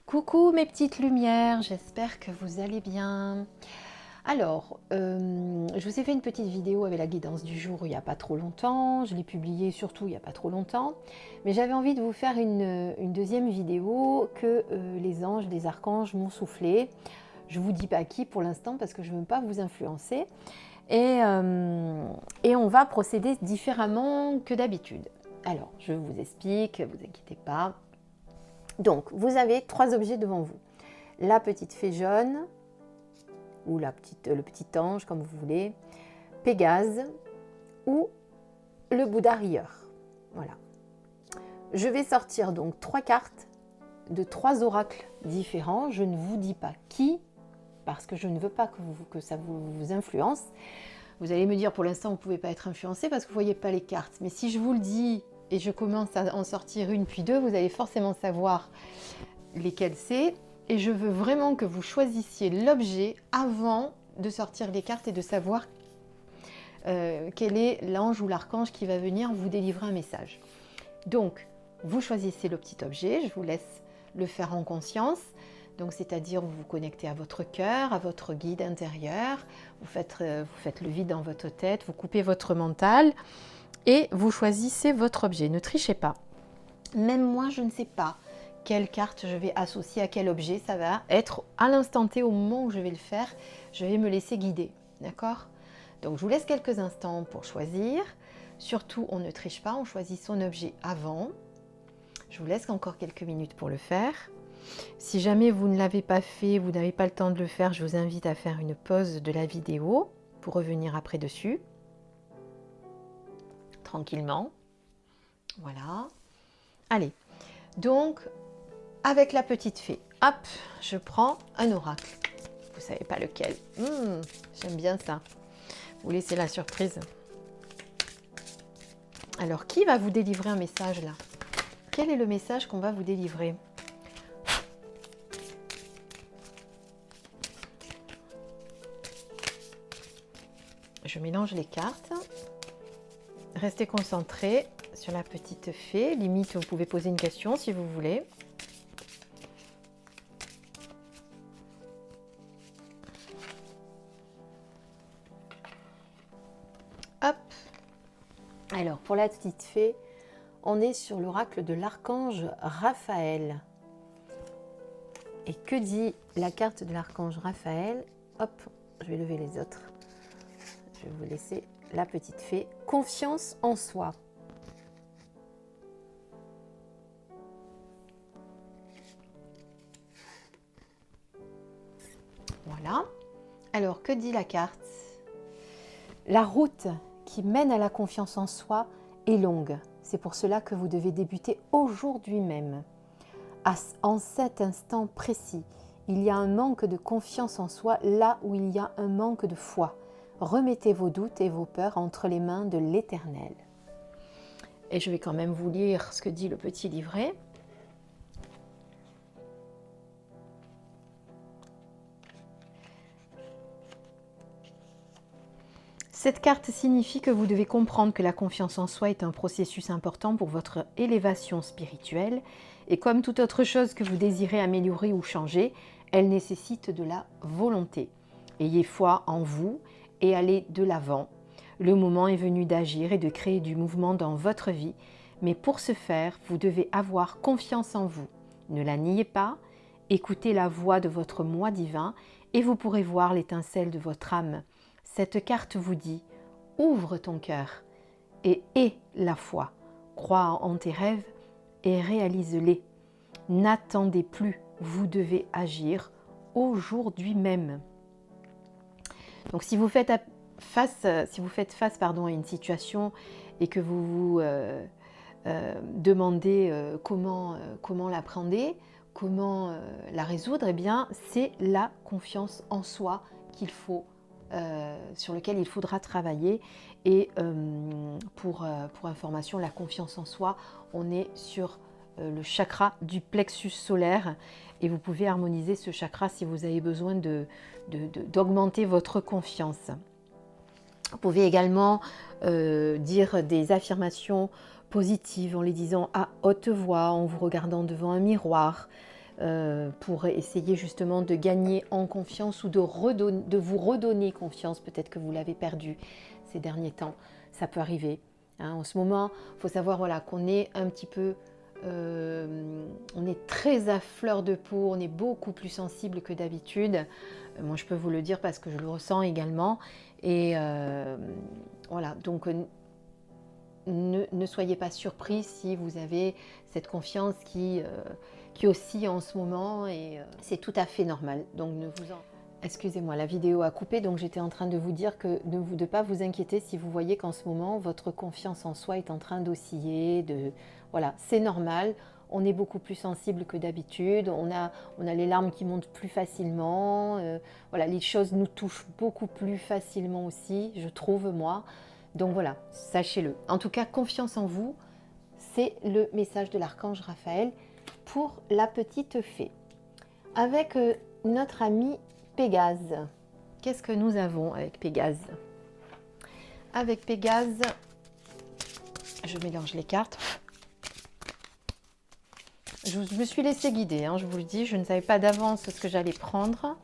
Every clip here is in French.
Coucou mes petites lumières, j'espère que vous allez bien. Alors, je vous ai fait une petite vidéo avec la guidance du jour il n'y a pas trop longtemps. Je l'ai publiée surtout il n'y a pas trop longtemps. Mais j'avais envie de vous faire une deuxième vidéo que les anges, les archanges m'ont soufflé. Je ne vous dis pas qui pour l'instant parce que je ne veux pas vous influencer. Et on va procéder différemment que d'habitude. Alors, je vous explique, ne vous inquiétez pas. Donc, vous avez 3 objets devant vous. La petite fée jaune, ou le petit ange, comme vous voulez, Pégase, ou le Bouddha rieur. Voilà. Je vais sortir donc 3 cartes de 3 oracles différents. Je ne vous dis pas qui, parce que je ne veux pas que ça vous influence. Vous allez me dire, pour l'instant, vous ne pouvez pas être influencé parce que vous ne voyez pas les cartes. Mais si je vous le dis et je commence à en sortir une puis deux, vous allez forcément savoir lesquels c'est. Et je veux vraiment que vous choisissiez l'objet avant de sortir les cartes et de savoir quel est l'ange ou l'archange qui va venir vous délivrer un message. Donc, vous choisissez le petit objet, je vous laisse le faire en conscience. Donc, c'est-à-dire vous vous connectez à votre cœur, à votre guide intérieur, vous faites le vide dans votre tête, vous coupez votre mental et vous choisissez votre objet. Ne trichez pas. Même moi, je ne sais pas quelle carte je vais associer à quel objet. Ça va être à l'instant T, au moment où je vais le faire, je vais me laisser guider. D'accord ? Donc, je vous laisse quelques instants pour choisir. Surtout, on ne triche pas, on choisit son objet avant. Je vous laisse encore quelques minutes pour le faire. Si jamais vous ne l'avez pas fait, vous n'avez pas le temps de le faire, je vous invite à faire une pause de la vidéo pour revenir après dessus. Tranquillement. Voilà. Allez. Donc, avec la petite fée, hop, je prends un oracle. Vous ne savez pas lequel. J'aime bien ça. Vous laissez la surprise. Alors, qui va vous délivrer un message là? Quel est le message qu'on va vous délivrer? Je mélange les cartes. Restez concentrés sur la petite fée. Limite, vous pouvez poser une question si vous voulez. Hop. Alors, pour la petite fée, on est sur l'oracle de l'archange Raphaël. Et que dit la carte de l'archange Raphaël? Hop, je vais lever les autres. Je vais vous laisser la petite fée. Confiance en soi. Voilà. Alors, que dit la carte? La route qui mène à la confiance en soi est longue. C'est pour cela que vous devez débuter aujourd'hui même. En cet instant précis, il y a un manque de confiance en soi là où il y a un manque de foi. Remettez vos doutes et vos peurs entre les mains de l'Éternel. Et je vais quand même vous lire ce que dit le petit livret. Cette carte signifie que vous devez comprendre que la confiance en soi est un processus important pour votre élévation spirituelle et comme toute autre chose que vous désirez améliorer ou changer, elle nécessite de la volonté. Ayez foi en vous et allez de l'avant. Le moment est venu d'agir et de créer du mouvement dans votre vie, mais pour ce faire, vous devez avoir confiance en vous. Ne la niez pas, écoutez la voix de votre moi divin et vous pourrez voir l'étincelle de votre âme. Cette carte vous dit « Ouvre ton cœur et aie la foi. Crois en tes rêves et réalise-les. N'attendez plus, vous devez agir aujourd'hui même. » Donc si vous faites face à une situation et que vous vous demandez comment l'appréhender, comment la résoudre, eh bien c'est la confiance en soi sur lequel il faudra travailler. Et pour information, la confiance en soi, on est sur le chakra du plexus solaire et vous pouvez harmoniser ce chakra si vous avez besoin d'augmenter votre confiance. Vous pouvez également dire des affirmations positives en les disant à haute voix, en vous regardant devant un miroir. pour essayer justement de gagner en confiance ou de vous redonner confiance. Peut-être que vous l'avez perdu ces derniers temps, ça peut arriver. Hein. En ce moment, il faut savoir voilà, qu'on est un petit peu, on est très à fleur de peau, on est beaucoup plus sensible que d'habitude. Moi, je peux vous le dire parce que je le ressens également. Et voilà, donc ne soyez pas surpris si vous avez cette confiance qui oscille en ce moment, et c'est tout à fait normal. Donc ne vous en... Excusez-moi, la vidéo a coupé, donc j'étais en train de vous dire que de ne pas vous inquiéter si vous voyez qu'en ce moment, votre confiance en soi est en train d'osciller. Voilà, c'est normal, on est beaucoup plus sensible que d'habitude, on a les larmes qui montent plus facilement, voilà, les choses nous touchent beaucoup plus facilement aussi, je trouve, moi. Donc voilà, sachez-le. En tout cas, confiance en vous, c'est le message de l'archange Raphaël pour la petite fée. Avec notre ami Pégase. Qu'est-ce que nous avons avec Pégase? Avec Pégase, je mélange les cartes. Je me suis laissée guider, hein, je vous le dis, je ne savais pas d'avance ce que j'allais prendre.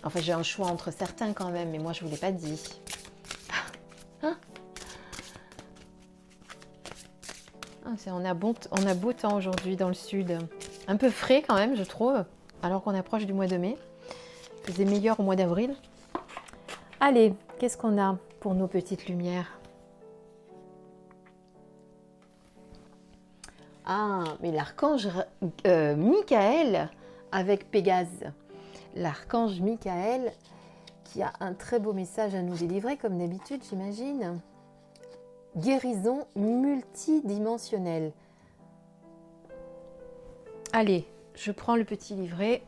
Enfin, j'ai un choix entre certains quand même, mais moi, je ne vous l'ai pas dit. Hein? On a beau temps aujourd'hui dans le sud. Un peu frais quand même, je trouve, alors qu'on approche du mois de mai. Il faisait meilleur au mois d'avril. Allez, qu'est-ce qu'on a pour nos petites lumières? Ah, mais l'archange Michael avec Pégase. L'archange Michael qui a un très beau message à nous délivrer, comme d'habitude, j'imagine. Guérison multidimensionnelle. Allez, je prends le petit livret.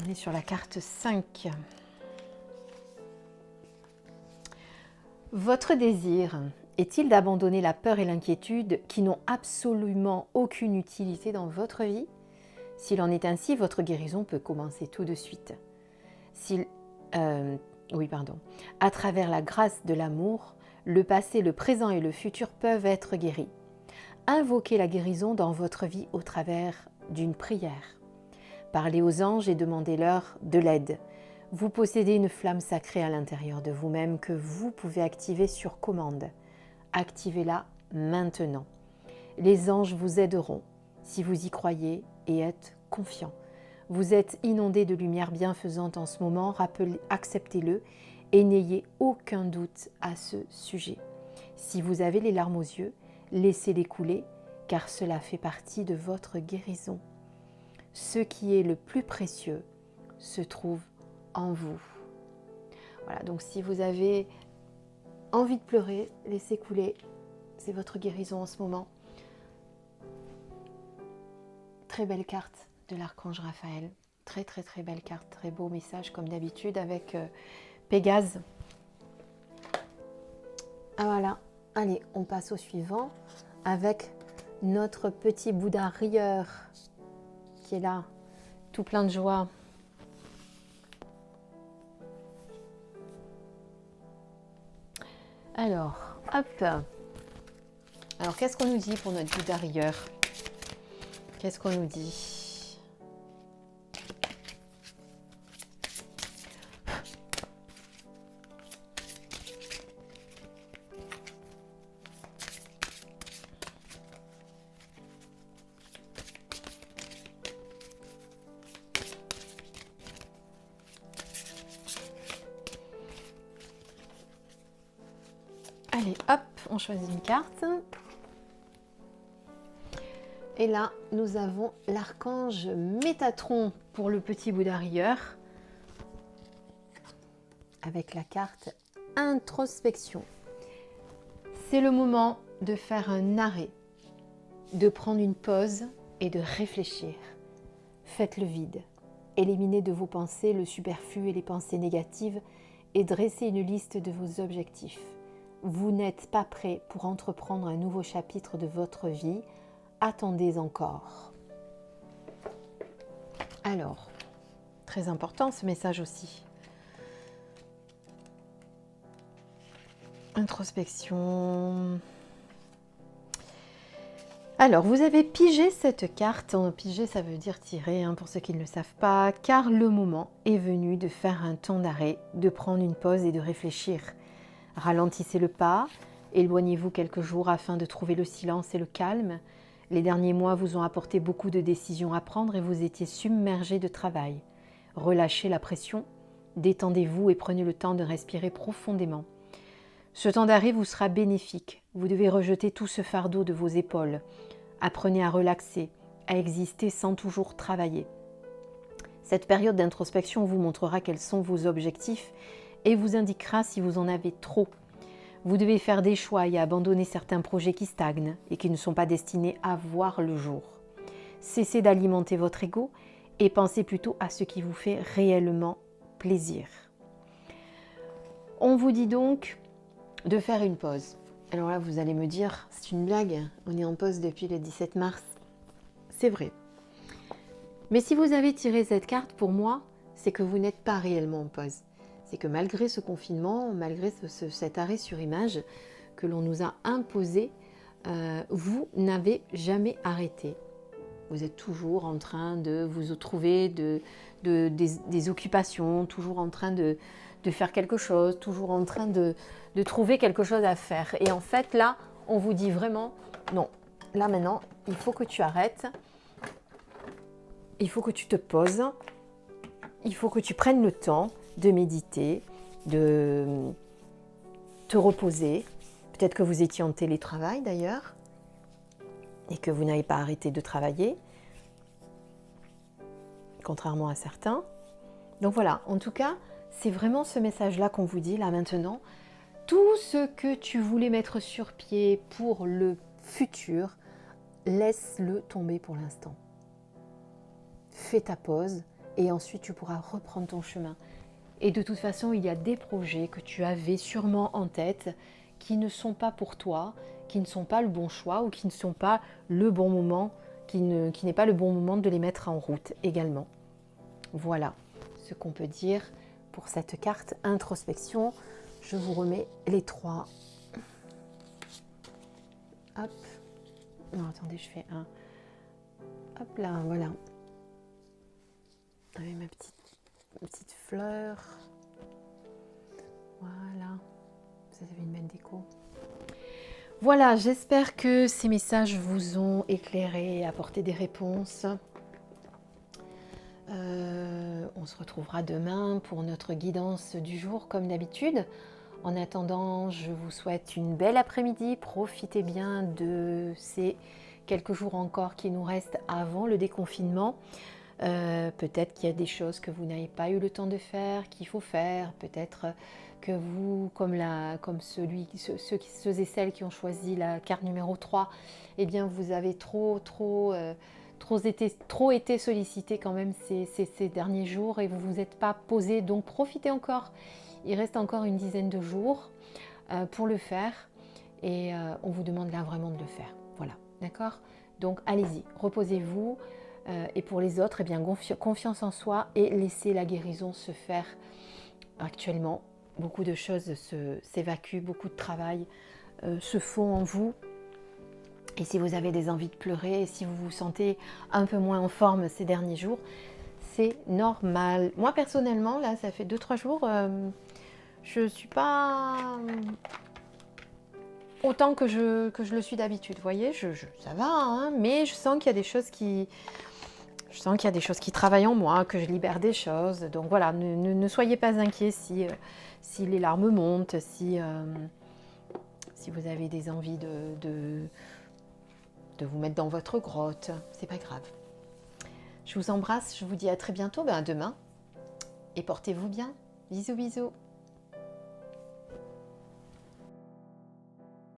On est sur la carte 5. Votre désir est-il d'abandonner la peur et l'inquiétude qui n'ont absolument aucune utilité dans votre vie? S'il en est ainsi, votre guérison peut commencer tout de suite. À travers la grâce de l'amour, le passé, le présent et le futur peuvent être guéris. Invoquez la guérison dans votre vie au travers d'une prière. Parlez aux anges et demandez-leur de l'aide. Vous possédez une flamme sacrée à l'intérieur de vous-même que vous pouvez activer sur commande. Activez-la maintenant. Les anges vous aideront si vous y croyez et êtes confiant. Vous êtes inondé de lumière bienfaisante en ce moment, acceptez-le et n'ayez aucun doute à ce sujet. Si vous avez les larmes aux yeux, laissez-les couler car cela fait partie de votre guérison. Ce qui est le plus précieux se trouve en vous. Voilà, donc si vous avez envie de pleurer, laissez couler, c'est votre guérison en ce moment. Très belle carte de l'archange Raphaël, très très très belle carte, très beau message comme d'habitude avec Pégase. Ah voilà, allez, on passe au suivant avec notre petit Bouddha rieur qui est là, tout plein de joie. Alors, hop. Alors, qu'est-ce qu'on nous dit pour notre Bouddha rieur? Qu'est-ce qu'on nous dit? Allez, hop, on choisit une carte. Et là, nous avons l'archange Métatron pour le petit Bouddha rieur avec la carte introspection. C'est le moment de faire un arrêt, de prendre une pause et de réfléchir. Faites le vide. Éliminez de vos pensées le superflu et les pensées négatives et dressez une liste de vos objectifs. Vous n'êtes pas prêt pour entreprendre un nouveau chapitre de votre vie. Attendez encore. Alors, très important ce message aussi. Introspection. Alors, vous avez pigé cette carte. Piger, ça veut dire tirer, hein, pour ceux qui ne le savent pas, car le moment est venu de faire un temps d'arrêt, de prendre une pause et de réfléchir. Ralentissez le pas, éloignez-vous quelques jours afin de trouver le silence et le calme. Les derniers mois vous ont apporté beaucoup de décisions à prendre et vous étiez submergé de travail. Relâchez la pression, détendez-vous et prenez le temps de respirer profondément. Ce temps d'arrêt vous sera bénéfique. Vous devez rejeter tout ce fardeau de vos épaules. Apprenez à relaxer, à exister sans toujours travailler. Cette période d'introspection vous montrera quels sont vos objectifs et vous indiquera si vous en avez trop. Vous devez faire des choix et abandonner certains projets qui stagnent et qui ne sont pas destinés à voir le jour. Cessez d'alimenter votre ego et pensez plutôt à ce qui vous fait réellement plaisir. On vous dit donc de faire une pause. Alors là, vous allez me dire, c'est une blague, on est en pause depuis le 17 mars. C'est vrai. Mais si vous avez tiré cette carte, pour moi, c'est que vous n'êtes pas réellement en pause. C'est que malgré ce confinement, malgré cet arrêt sur image que l'on nous a imposé, vous n'avez jamais arrêté. Vous êtes toujours en train de vous trouver des occupations, toujours en train de faire quelque chose, toujours en train de trouver quelque chose à faire. Et en fait, là, on vous dit vraiment, non, là maintenant, il faut que tu arrêtes, il faut que tu te poses, il faut que tu prennes le temps de méditer, de te reposer. Peut-être que vous étiez en télétravail d'ailleurs, et que vous n'avez pas arrêté de travailler, contrairement à certains. Donc voilà, en tout cas, c'est vraiment ce message-là qu'on vous dit là maintenant. Tout ce que tu voulais mettre sur pied pour le futur, laisse-le tomber pour l'instant. Fais ta pause et ensuite tu pourras reprendre ton chemin. Et de toute façon, il y a des projets que tu avais sûrement en tête qui ne sont pas pour toi, qui ne sont pas le bon choix ou qui ne sont pas le bon moment, qui n'est pas le bon moment de les mettre en route également. Voilà ce qu'on peut dire pour cette carte introspection. Je vous remets les trois. Hop. Non, attendez, je fais un. Hop là, voilà. Avec ma petite fleur. Voilà. Ça fait une belle déco. Voilà, j'espère que ces messages vous ont éclairé et apporté des réponses. On se retrouvera demain pour notre guidance du jour comme d'habitude. En attendant, je vous souhaite une belle après-midi. Profitez bien de ces quelques jours encore qui nous restent avant le déconfinement. Peut-être qu'il y a des choses que vous n'avez pas eu le temps de faire, qu'il faut faire. Peut-être que vous, comme ceux et celles qui ont choisi la carte numéro 3, eh bien vous avez trop été sollicité quand même ces derniers jours et vous ne vous êtes pas posé. Donc profitez encore. Il reste encore une dizaine de jours pour le faire et on vous demande là vraiment de le faire. Voilà, d'accord ? Donc allez-y, reposez-vous. Et pour les autres, eh bien, confiance en soi et laissez la guérison se faire actuellement. Beaucoup de choses s'évacuent, beaucoup de travail se font en vous. Et si vous avez des envies de pleurer, et si vous vous sentez un peu moins en forme ces derniers jours, c'est normal. Moi personnellement, là, ça fait 2-3 jours, je ne suis pas autant que je le suis d'habitude. Vous voyez, ça va, hein, mais je sens qu'il y a des choses qui... travaillent en moi, que je libère des choses. Donc voilà, ne soyez pas inquiets si les larmes montent, si vous avez des envies de vous mettre dans votre grotte. C'est pas grave. Je vous embrasse, je vous dis à très bientôt, à demain. Et portez-vous bien. Bisous, bisous.